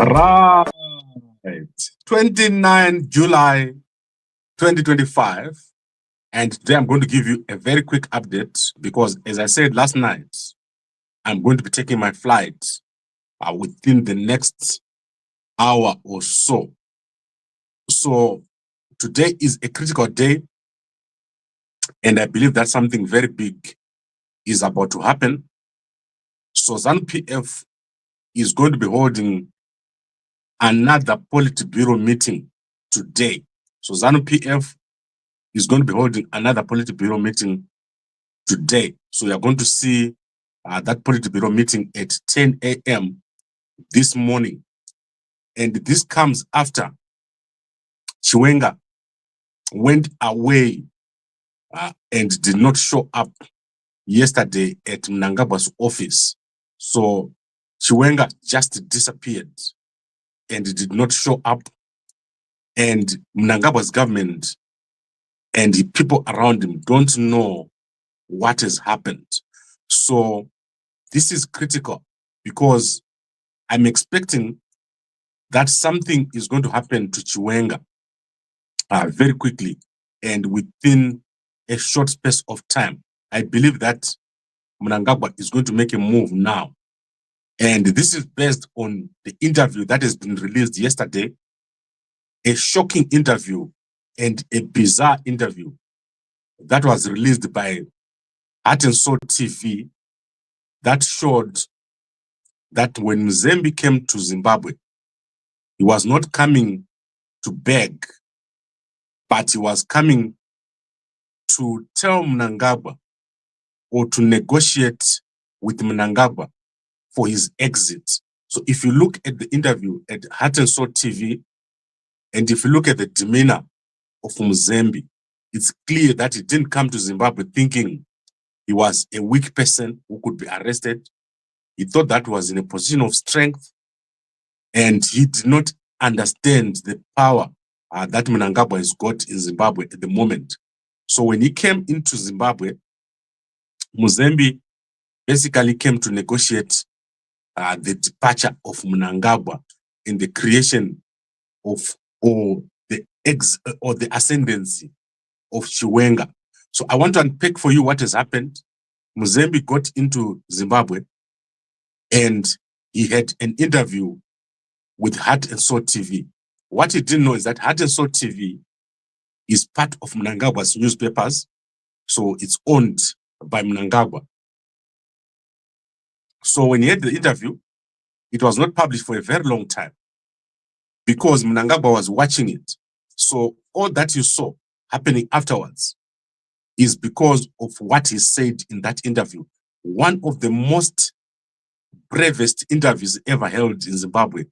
Right. 29 July 2025. And today I'm going to give you a very quick update because, as I said last night, I'm going to be taking my flight within the next hour or so. So today is a critical day, and I believe that something very big is about to happen. So ZANU-PF is going to be holding another Politburo meeting today. So ZANU-PF is going to be holding another Politburo meeting today. So we are going to see that Politburo meeting at 10 a.m. this morning. And this comes after Chiwenga went away and did not show up yesterday at Mnangagwa's office. So Chiwenga just disappeared and did not show up. And Mnangagwa's government and the people around him don't know what has happened. So this is critical because I'm expecting that something is going to happen to Chiwenga very quickly and within a short space of time. I believe that Mnangagwa is going to make a move now. And this is based on the interview that has been released yesterday, a shocking interview and a bizarre interview that was released by Heart and Soul TV that showed that when Mzembi came to Zimbabwe, he was not coming to beg, but he was coming to tell Mnangagwa or to negotiate with Mnangagwa for his exit. So if you look at the interview at Heart and Soul TV, and if you look at the demeanor of Mzembi, it's clear that he didn't come to Zimbabwe thinking he was a weak person who could be arrested. He thought that was in a position of strength, and he did not understand the power that Mnangagwa has got in Zimbabwe at the moment. So when he came into Zimbabwe, Mzembi basically came to negotiate the departure of Mnangagwa in the creation of the ascendancy of Chiwenga. So I want to unpack for you what has happened. Mzembi got into Zimbabwe and he had an interview with Heart and Soul TV. What he didn't know is that Heart and Soul TV is part of Mnangagwa's newspapers, so it's owned by Mnangagwa. So when he had the interview, it was not published for a very long time because Mnangagwa was watching it. So all that you saw happening afterwards is because of what he said in that interview. One of the most bravest interviews ever held in Zimbabwe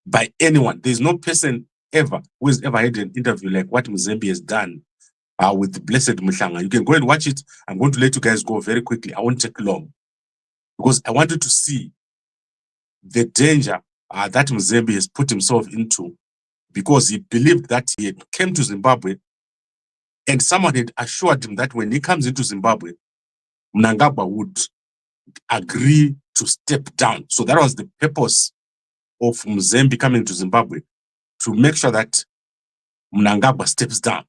by anyone. There's no person ever who has ever had an interview like what Mzembi has done with the blessed Mhlanga. You can go and watch it. I'm going to let you guys go very quickly. I won't take long because I want you to see the danger that Mzembi has put himself into because he believed that he had came to Zimbabwe and someone had assured him that when he comes into Zimbabwe, Mnangagwa would agree to step down. So that was the purpose of Mzembi coming to Zimbabwe, to make sure that Mnangagwa steps down.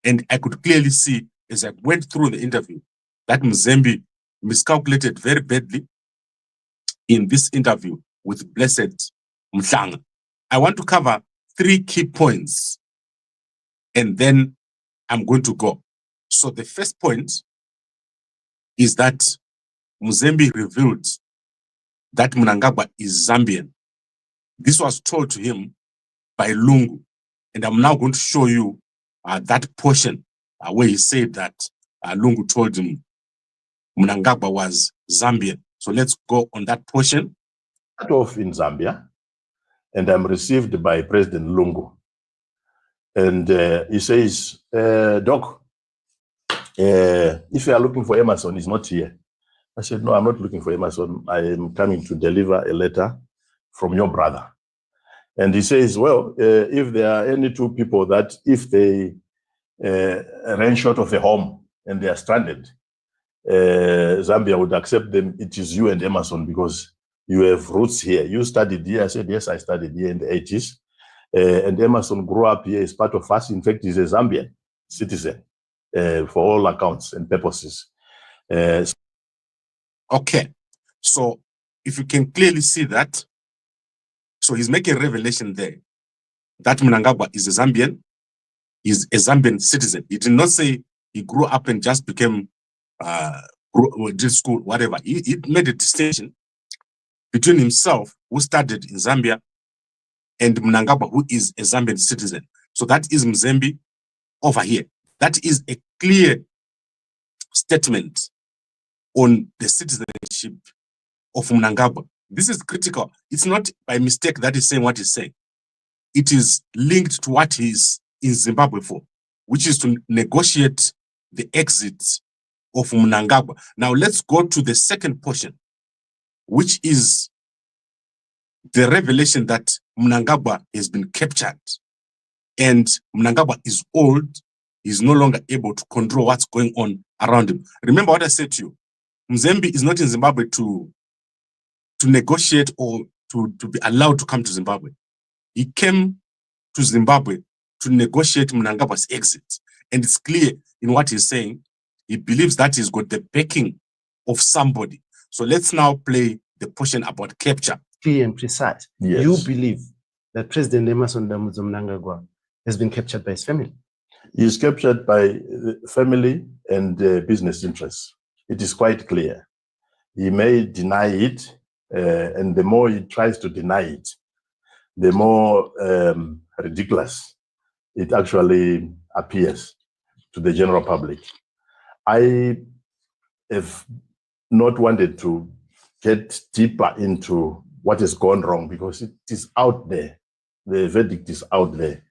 And I could clearly see as I went through the interview that Mzembi miscalculated very badly in this interview with blessed Mhlanga. I want to cover 3 key points and then I'm going to go. So the first point is that Mzembi revealed that Mnangagwa is Zambian. This was told to him by Lungu. And I'm now going to show you that portion where he said that Lungu told him Mnangagwa was Zambian. So let's go on that portion. Start off in Zambia, and I'm received by President Lungu. And he says, Doc, if you are looking for Emerson, he's not here. I said, no, I'm not looking for Emerson. I am coming to deliver a letter from your brother. And he says, well, if there are any 2 people that if they ran short of a home and they are stranded, Zambia would accept them. It is you and Emerson because You have roots here. You studied here. I said, yes, I studied here in the 80s. And Emerson grew up here as part of us. In fact, he's a Zambian citizen for all accounts and purposes. Okay. So if you can clearly see that, so he's making a revelation there that Mnangagwa is a Zambian, is a Zambian citizen. He did not say he grew up and just became, did school, whatever. He made a distinction between himself, who studied in Zambia, and Mnangagwa, who is a Zambian citizen. So that is Mzembi over here. That is a clear statement on the citizenship of Mnangagwa. This is critical. It's not by mistake that he's saying what he's saying. It is linked to what he's in Zimbabwe for, which is to negotiate the exit of Mnangagwa. Now let's go to the second portion, which is the revelation that Mnangagwa has been captured and Mnangagwa is old. He's no longer able to control what's going on around him. Remember what I said to you. Mzembi is not in Zimbabwe to negotiate or to be allowed to come to Zimbabwe. He came to Zimbabwe to negotiate Mnangagwa's exit. And it's clear in what he's saying. He believes that he's got the backing of somebody. So let's now play the portion about capture. Clear and precise. Yes. You believe that President Emerson Mnangagwa has been captured by his family? He is captured by the family and business interests. It is quite clear. He may deny it, and the more he tries to deny it, the more ridiculous it actually appears to the general public. I have not wanted to get deeper into what has gone wrong because it is out there. The verdict is out there.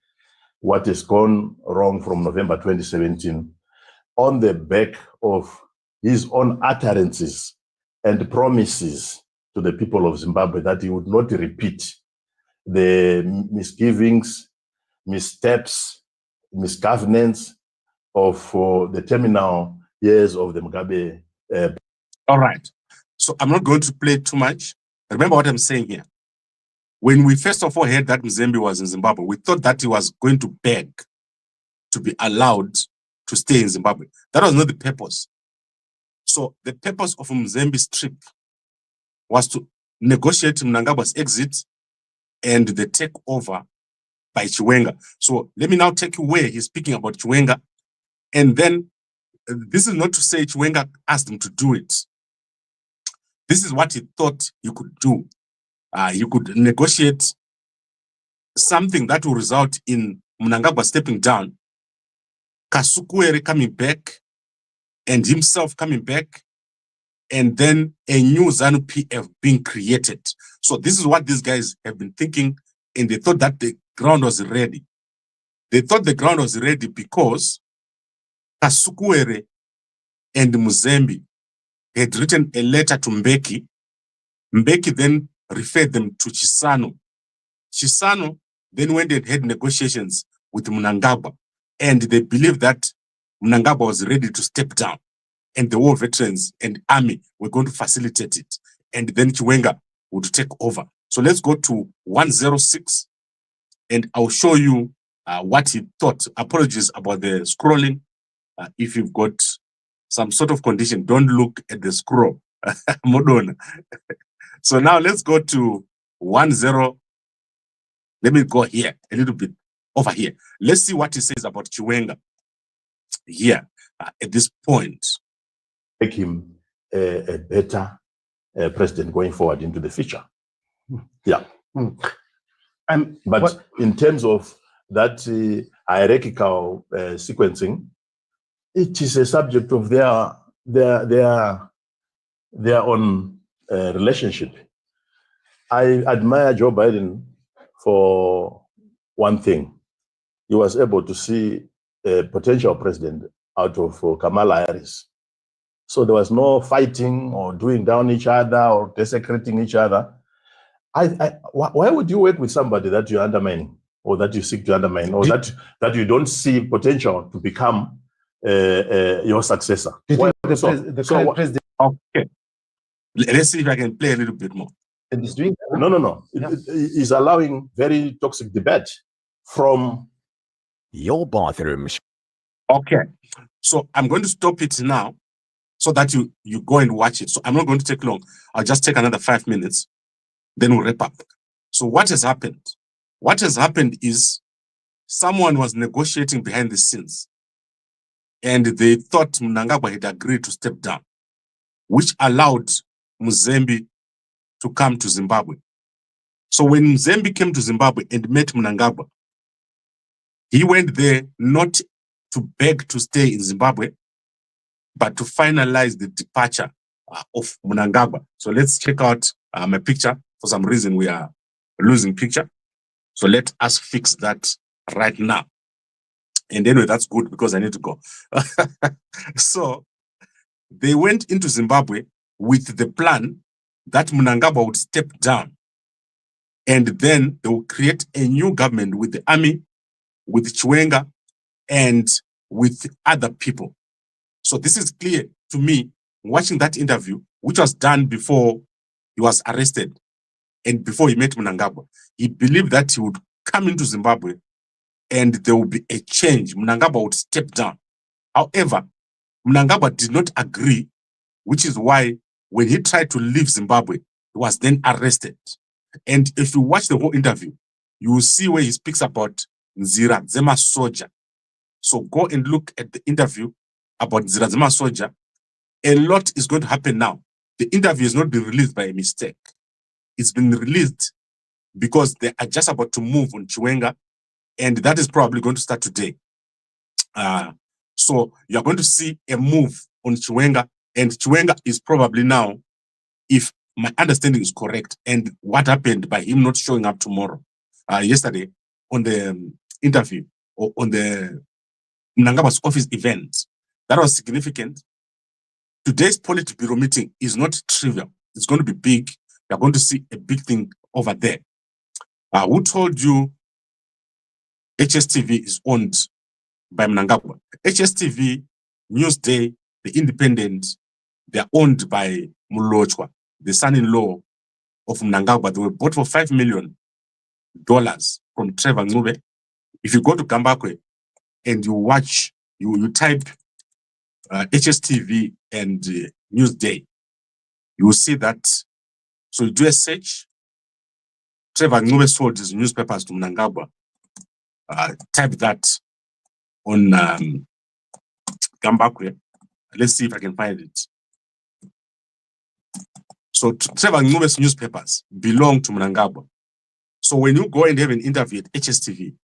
What has gone wrong from November 2017 on the back of his own utterances and promises to the people of Zimbabwe that he would not repeat the misgivings, missteps, misgovernance of the terminal years of the Mugabe. All right. So I'm not going to play too much. Remember what I'm saying here. When we first of all heard that Mzembi was in Zimbabwe, we thought that he was going to beg to be allowed to stay in Zimbabwe. That was not the purpose. So the purpose of Mzembi's trip was to negotiate Mnangagwa's exit and the takeover by Chiwenga. So let me now take you where he's speaking about Chiwenga. And then this is not to say Chiwenga asked him to do it. This is what he thought he could do. He could negotiate something that will result in Mnangagwa stepping down, Kasukuere coming back, and himself coming back, and then a new ZANU-PF being created. So this is what these guys have been thinking, and they thought that the ground was ready. They thought the ground was ready because Kasukuere and Mzembi had written a letter to Mbeki. Mbeki then referred them to Chisano. Chisano then went and had negotiations with Mnangagwa, and they believed that Mnangagwa was ready to step down, and the war veterans and army were going to facilitate it, and then Chiwenga would take over. So let's go to 106, and I'll show you what he thought. Apologies about the scrolling. If you've got some sort of condition, don't look at the scroll. Modona. So now let's go to 10. Let me go here, a little bit over here. Let's see what he says about Chiwenga here at this point. Make him a better president going forward into the future. Yeah. But in terms of that hierarchical sequencing, it is a subject of their own relationship. I admire Joe Biden for one thing. He was able to see a potential president out of Kamala Harris. So there was no fighting or doing down each other or desecrating each other. Why would you work with somebody that you undermine or that you seek to undermine or that you don't see potential to become your successor? The current president. Okay. Let's see if I can play a little bit more. And he's doing that? No. Yeah. He's allowing very toxic debate from your bathroom. Okay. So I'm going to stop it now so that you go and watch it. So I'm not going to take long. I'll just take another 5 minutes. Then we'll wrap up. So what has happened? What has happened is someone was negotiating behind the scenes. And they thought Mnangagwa had agreed to step down, which allowed Mzembi to come to Zimbabwe. So when Mzembi came to Zimbabwe and met Mnangagwa, he went there not to beg to stay in Zimbabwe, but to finalize the departure of Mnangagwa. So let's check out my picture. For some reason, we are losing picture. So let us fix that right now. And anyway, that's good because I need to go. So they went into Zimbabwe with the plan that Mnangagwa would step down. And then they will create a new government with the army, with Chiwenga, and with other people. So this is clear to me, watching that interview, which was done before he was arrested and before he met Mnangagwa. He believed that he would come into Zimbabwe and there would be a change. Mnangagwa would step down. However, Mnangagwa did not agree, which is why when he tried to leave Zimbabwe, he was then arrested. And if you watch the whole interview, you will see where he speaks about Nzira Zema Soja. So go and look at the interview about Nzira Zema Soja. A lot is going to happen now. The interview has not been released by a mistake. It's been released because they are just about to move on Chiwenga, and that is probably going to start today. So you're going to see a move on Chiwenga, and Chiwenga is probably now, if my understanding is correct, and what happened by him not showing up tomorrow, yesterday on the interview, or on the Mnangagwa's office event, that was significant. Today's Politburo meeting is not trivial. It's going to be big. You're going to see a big thing over there. Who told you HSTV is owned by Mnangagwa? HSTV, Newsday, The Independent, they are owned by Mlochwa, the son-in-law of Mnangagwa. They were bought for $5 million from Trevor Ngube. If you go to Gambakwe and you watch, you type HSTV and Newsday, you will see that. So you do a search. Trevor Ngube sold his newspapers to Mnangagwa. Type that on Gambakwe. Let's see if I can find it. So Trevor Ngube's newspapers belong to Mnangagwa. So when you go and have an interview at HSTV,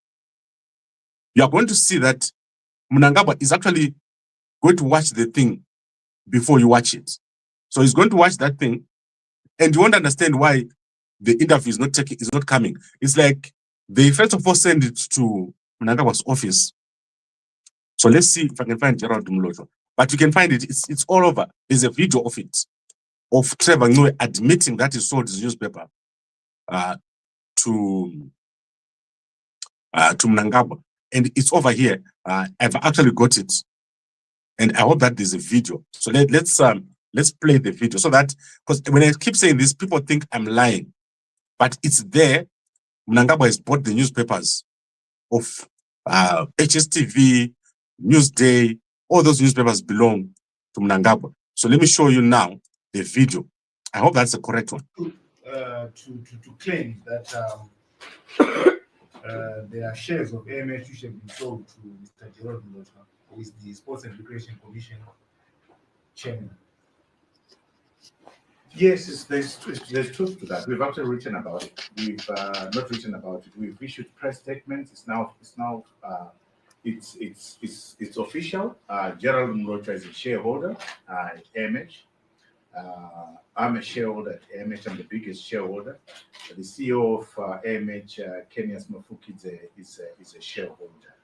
you are going to see that Mnangagwa is actually going to watch the thing before you watch it. So he's going to watch that thing, and you won't understand why the interview is not coming. It's like they first of all send it to Mnangagwa's office. So let's see if I can find Gerald Mlojo. But you can find it. It's all over. There's a video of it, of Trevor Ngube admitting that he sold his newspaper to Mnangagwa, and it's over here. I've actually got it, and I hope that there's a video. So let's play the video so that, because when I keep saying this, people think I'm lying, but it's there. Mnangagwa has bought the newspapers of HSTV, Newsday. All those newspapers belong to Mnangagwa. So let me show you now the video. I hope that's the correct one. To claim that there are shares of AMH which have been sold to Mr. Gerald Mlojo, who is the Sports and Recreation Commission chairman. Yes, there's truth to that. We've actually written about it. We've not written about it. We've issued press statements. It's official. Gerald Mlojo is a shareholder at AMH. I'm a shareholder at AMH. I'm the biggest shareholder. The CEO of AMH, Kenya's Mafuki, is a shareholder.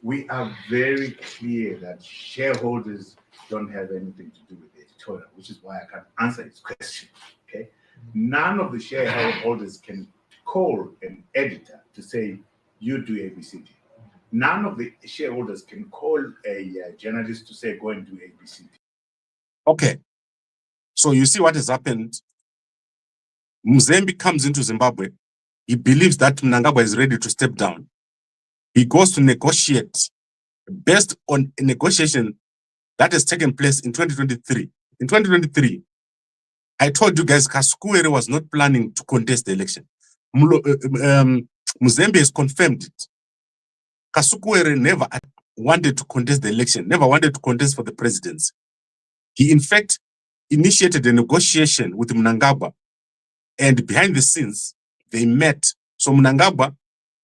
We are very clear that shareholders don't have anything to do with the editorial, which is why I can't answer this question. Okay, none of the shareholders can call an editor to say you do ABCD. None of the shareholders can call a journalist to say go and do ABCD. Okay. So you see what has happened Mzembi comes into Zimbabwe. He believes that Mnangagwa is ready to step down. He goes to negotiate based on a negotiation that has taken place in 2023. In 2023, I told you guys Kasukuwere was not planning to contest the election. Mzembi has confirmed it. Kasukuwere never wanted to contest the election, never wanted to contest for the presidency. He, in fact, initiated a negotiation with Mnangagwa, and behind the scenes, they met. So Mnangagwa,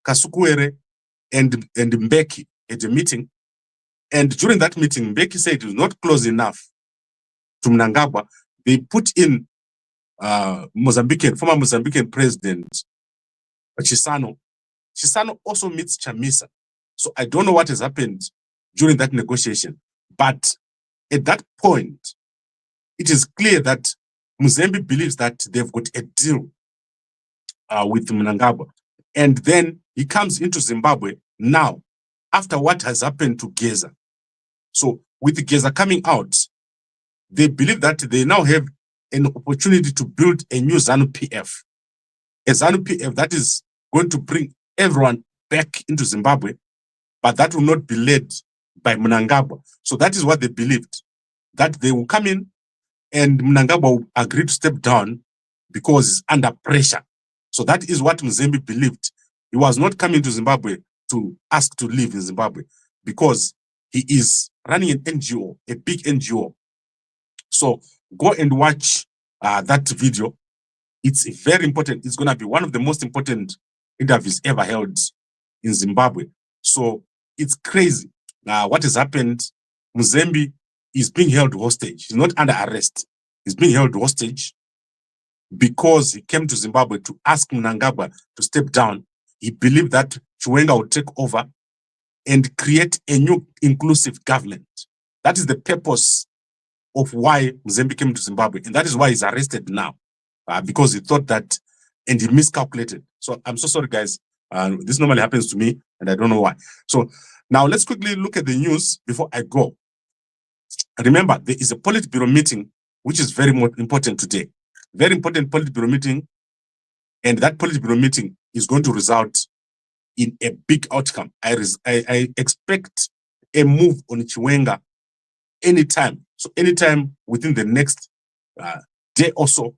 Kasukuwere, and Mbeki at a meeting. And during that meeting, Mbeki said it was not close enough to Mnangagwa. They put in former Mozambican president, Chisano. Chisano also meets Chamisa. So I don't know what has happened during that negotiation. But at that point, it is clear that Mzembi believes that they've got a deal with Mnangagwa. And then he comes into Zimbabwe now, after what has happened to Geza. So with Geza coming out, they believe that they now have an opportunity to build a new ZANU-PF. A ZANU-PF that is going to bring everyone back into Zimbabwe, but that will not be led by Mnangagwa. So that is what they believed, that they will come in and Mnangagwa will agree to step down because he's under pressure. So that is what Mzembi believed. He was not coming to Zimbabwe to ask to live in Zimbabwe because he is running an NGO, a big NGO. So go and watch that video. It's very important. It's going to be one of the most important interviews ever held in Zimbabwe. So it's crazy what has happened. Mzembi is being held hostage. He's not under arrest. He's being held hostage because he came to Zimbabwe to ask Mnangagwa to step down. He believed that Chiwenga would take over and create a new inclusive government. That is the purpose of why Mzembi came to Zimbabwe. And that is why he's arrested now, because he thought that, and he miscalculated. So I'm so sorry, guys. This normally happens to me, and I don't know why. So now let's quickly look at the news before I go. Remember, there is a Politburo meeting, which is very important today. Very important Politburo meeting. And that Politburo meeting is going to result in a big outcome. I expect a move on Chiwenga anytime. So anytime within the next day or so,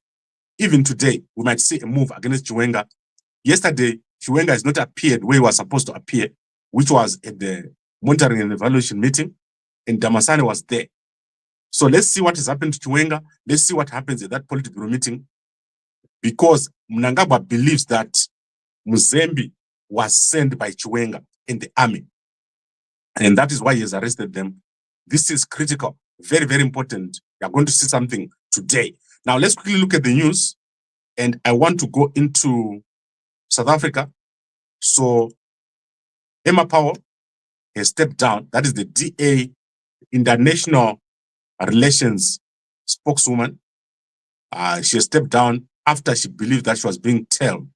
even today, we might see a move against Chiwenga. Yesterday, Chiwenga has not appeared where he was supposed to appear, which was at the monitoring and evaluation meeting, and Damasane was there. So let's see what has happened to Chiwenga. Let's see what happens at that Politburo meeting, because Mnangagwa believes that Mzembi was sent by Chiwenga in the army, and that is why he has arrested them. This is critical, very, very important. We are going to see something today. Now, let's quickly look at the news, and I want to go into South Africa. So, Emma Powell has stepped down. That is the DA, International Relations spokeswoman. She has stepped down after she believed that she was being tailed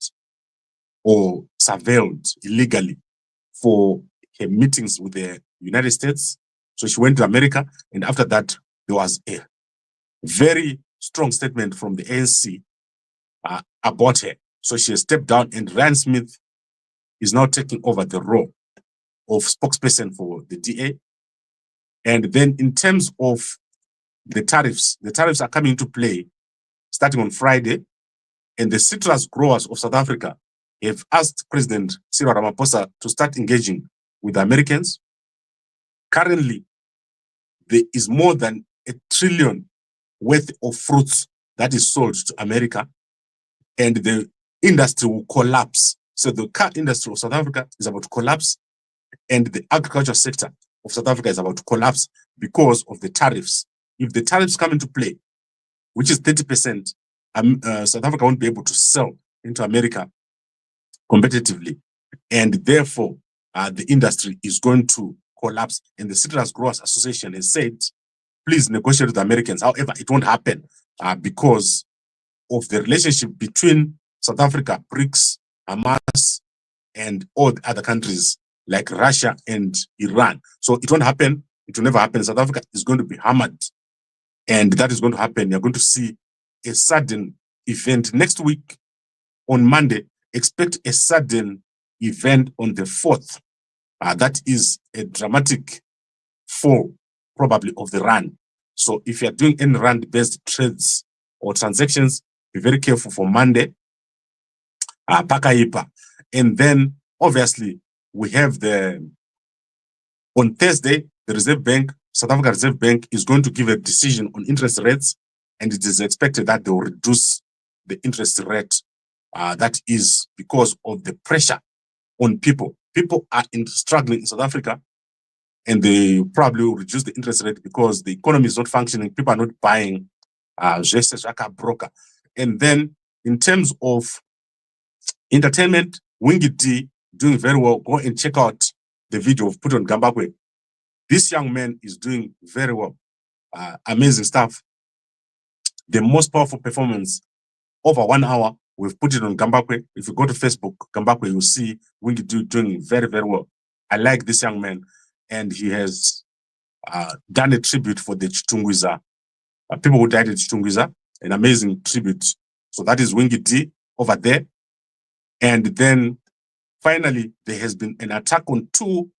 or surveilled illegally for her meetings with the United States. So she went to America, and after that, there was a very strong statement from the ANC about her. So she has stepped down, and Ryan Smith is now taking over the role of spokesperson for the DA. And then in terms of the tariffs are coming into play starting on Friday, and the citrus growers of South Africa have asked President Cyril Ramaphosa to start engaging with the Americans. Currently, there is more than $1 trillion worth of fruits that is sold to America, and the industry will collapse. So the car industry of South Africa is about to collapse, and the agriculture sector of South Africa is about to collapse because of the tariffs. If the tariffs come into play, which is 30%, South Africa won't be able to sell into America competitively, and therefore the industry is going to collapse. And the Citrus Growers Association has said, please negotiate with the Americans. However, it won't happen because of the relationship between South Africa, BRICS, Hamas, and all the other countries like Russia and Iran. So it won't happen. It will never happen. South Africa is going to be hammered, and that is going to happen. You're going to see a sudden event next week on Monday. Expect a sudden event on the 4th. That is a dramatic fall, probably, of the rand. So if you're doing any rand-based trades or transactions, be very careful for Monday. Pakaipa. And then, obviously, we have on Thursday, the Reserve Bank, South Africa Reserve Bank, is going to give a decision on interest rates, and it is expected that they will reduce the interest rate. That is because of the pressure on people. People are struggling in South Africa, and they probably will reduce the interest rate because the economy is not functioning. People are not buying broker. And then, in terms of entertainment, Wingy D doing very well. Go and check out the video of put on Gambakwe. This young man is doing very well. Amazing stuff. The most powerful performance over 1 hour. We've put it on Gambakwe. If you go to Facebook, Gambakwe, you'll see Wingy D doing very, very well. I like this young man, and he has done a tribute for the Chitungwiza, people who died in Chitungwiza, an amazing tribute. So that is Wingy D over there. And then finally, there has been an attack on 2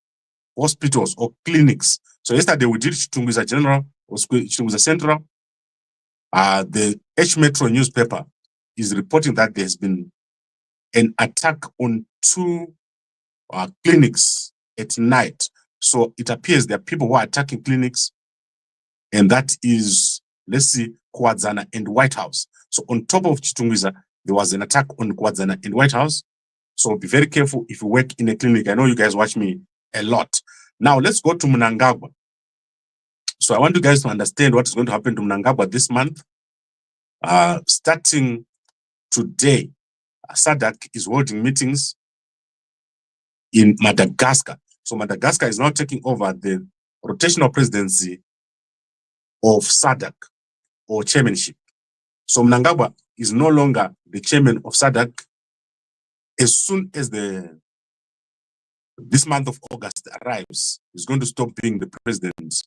hospitals or clinics. So yesterday we did Chitungwiza General, or Chitungwiza Central. The H Metro newspaper is reporting that there has been an attack on 2 clinics at night. So it appears there are people who are attacking clinics, and that is, let's see, Kwadzana and White House. So on top of Chitungwiza, there was an attack on Kwadzana and White House. So be very careful if you work in a clinic. I know you guys watch me a lot. Now let's go to Mnangagwa. So I want you guys to understand what is going to happen to Mnangagwa this month. Starting today, SADC is holding meetings in Madagascar. So Madagascar is now taking over the rotational presidency of SADC or chairmanship. So Mnangagwa is no longer the chairman of SADC. As soon as this month of August arrives, he's going to stop being the president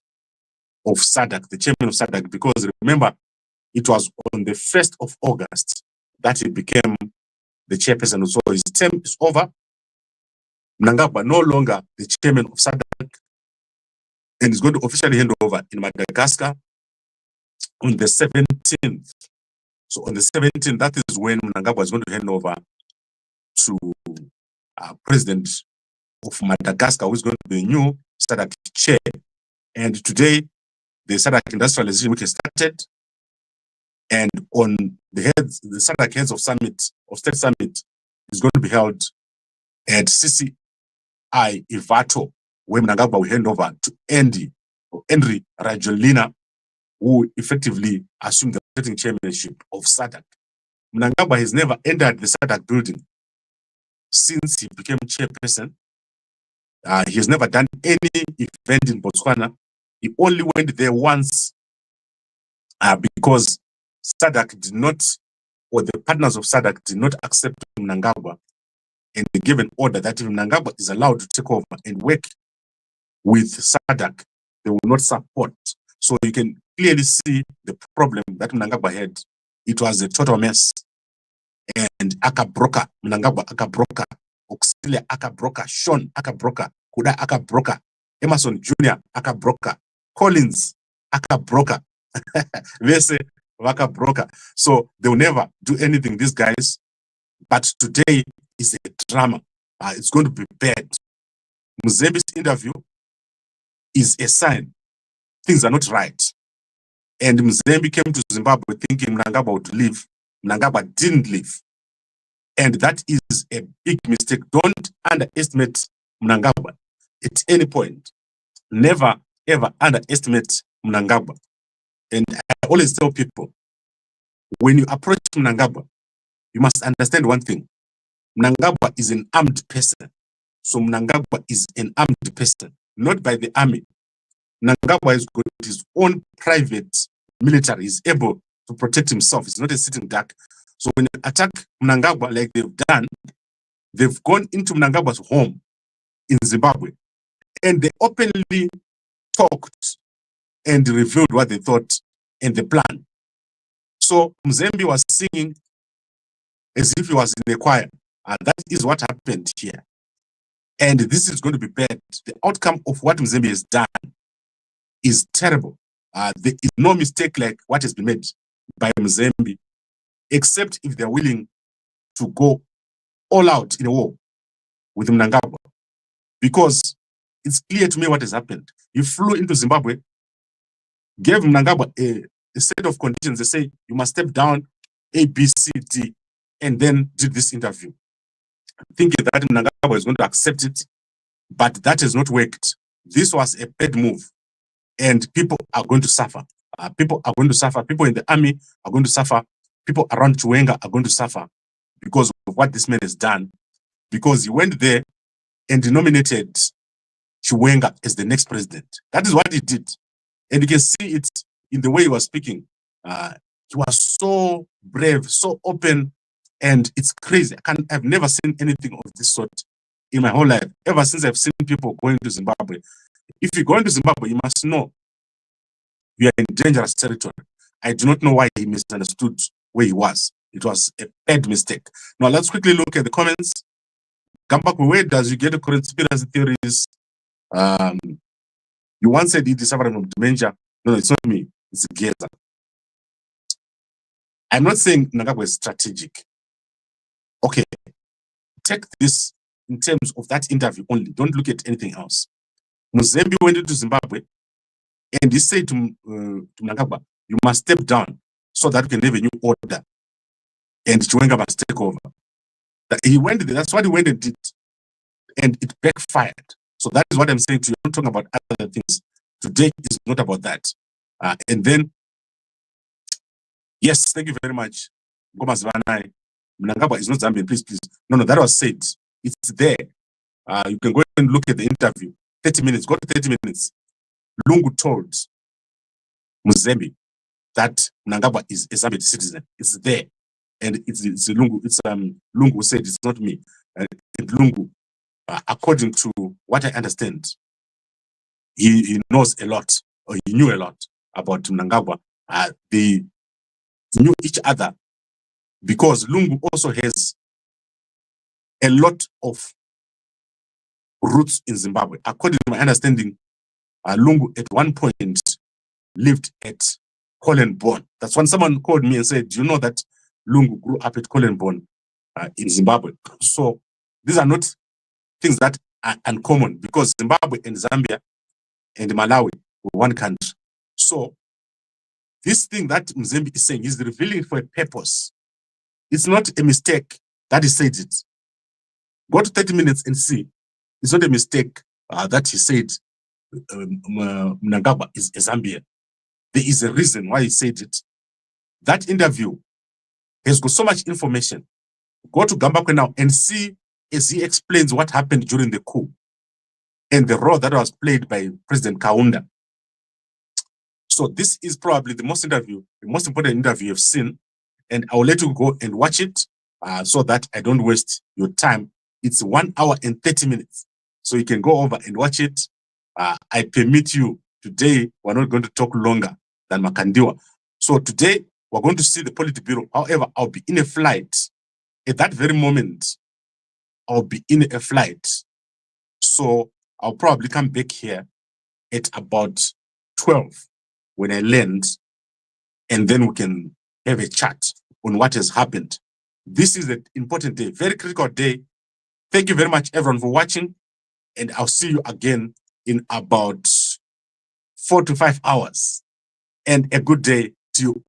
of SADC, the chairman of SADC, because remember, it was on the 1st of August that he became the chairperson. So his term is over. Mnangagwa no longer the chairman of SADC, and is going to officially hand over in Madagascar on the 17th. So on the 17th, that is when Mnangagwa is going to hand over to president of Madagascar, who is going to be the new SADC chair. And today, the SADC industrialization week has started. And on the SADC heads of state summit is going to be held at CCI Ivato, where Mnangagwa will hand over to Andry Rajoelina, who effectively assumed the rotating chairmanship of SADC. Mnangagwa has never entered the SADC building since he became chairperson. He has never done any event in Botswana. He only went there once because SADC did not, or the partners of SADC did not accept Mnangagwa, and they gave an order that if Mnangagwa is allowed to take over and work with SADC, they will not support. So you can clearly see the problem that Mnangagwa had. It was a total mess. And Akabroka, Mnangagwa Akabroka, Auxilia Akabroka, Sean Akabroka, Kuda Akabroka, Emerson Jr. Akabroka, Collins Akabroka, Vese Akabroka. So they will never do anything, these guys. But today is a drama. It's going to be bad. Mzembi's interview is a sign things are not right. And Mzembi came to Zimbabwe thinking Mnangagwa would leave. Mnangagwa didn't leave. And that is a big mistake. Don't underestimate Mnangagwa at any point. Never, ever underestimate Mnangagwa. And I always tell people, when you approach Mnangagwa, you must understand one thing. Mnangagwa is an armed person. So Mnangagwa is an armed person, not by the army. Mnangagwa has got his own private military. He's able to protect himself. He's not a sitting duck. So when you attack Mnangagwa like they've done, they've gone into Mnangagwa's home in Zimbabwe, and they openly talked and revealed what they thought and the plan. So Mzembi was singing as if he was in a choir. And that is what happened here. And this is going to be bad. The outcome of what Mzembi has done is terrible. There is no mistake like what has been made by Mzembi, except if they're willing to go all out in a war with Mnangagwa. Because it's clear to me what has happened. He flew into Zimbabwe, gave Mnangagwa a set of conditions. They say, you must step down A, B, C, D, and then did this interview, thinking that Mnangagwa is going to accept it, but that has not worked. This was a bad move, and people are going to suffer. People are going to suffer. People in the army are going to suffer. People around Chiwenga are going to suffer because of what this man has done, because he went there and nominated Chiwenga as the next president. That is what he did. And you can see it in the way he was speaking. He was so brave, so open, and it's crazy. I've never seen anything of this sort in my whole life, ever since I've seen people going to Zimbabwe. If you're going to Zimbabwe, you must know you are in dangerous territory. I do not know why he misunderstood where he was. It was a bad mistake. Now, let's quickly look at the comments. Gambakwe, where does you get the conspiracy theories? You once said it is suffering from dementia. No, it's not me. It's Geza. I'm not saying Mnangagwa is strategic. Okay, take this in terms of that interview only. Don't look at anything else. Mzembi went into Zimbabwe and he said to Mnangagwa, you must step down so that we can have a new order. And Chiwenga must take over. He went there, that's what he went and did. And it backfired. So that is what I'm saying to you. I'm talking about other things. Today is not about that. And then, yes, thank you very much. Mnangagwa is not Zambian, please. No, that was said. It's there. You can go and look at the interview. 30 minutes, go to 30 minutes. Lungu told Mzembi that Mnangagwa is a Zambian citizen. It's there. And it's Lungu. It's Lungu who said it's not me. And Lungu, according to what I understand, he knows a lot, or he knew a lot about Mnangagwa. They knew each other because Lungu also has a lot of roots in Zimbabwe. According to my understanding, Lungu at one point lived at Collenborn. That's when someone called me and said, do you know that Lungu grew up at Collenborn in Zimbabwe? So these are not things that are uncommon, because Zimbabwe and Zambia and Malawi were one country. So this thing that Mzembi is saying, he's revealing for a purpose. It's not a mistake that he said it. Go to 30 minutes and see. It's not a mistake that he said Mnangagwa is a Zambian. There is a reason why he said it. That interview has got so much information. Go to Gambakwe now and see as he explains what happened during the coup and the role that was played by President Kaunda. So this is probably the most important interview you've seen, and I'll let you go and watch it so that I don't waste your time. It's 1 hour and 30 minutes. So you can go over and watch it. I permit you, today, we're not going to talk longer than Makandiwa. So today, we're going to see the Politburo. However, I'll be in a flight. At that very moment, I'll be in a flight. So I'll probably come back here at about 12 when I land, and then we can have a chat on what has happened. This is an important day, very critical day. Thank you very much, everyone, for watching, and I'll see you again in about 4 to 5 hours. And a good day to you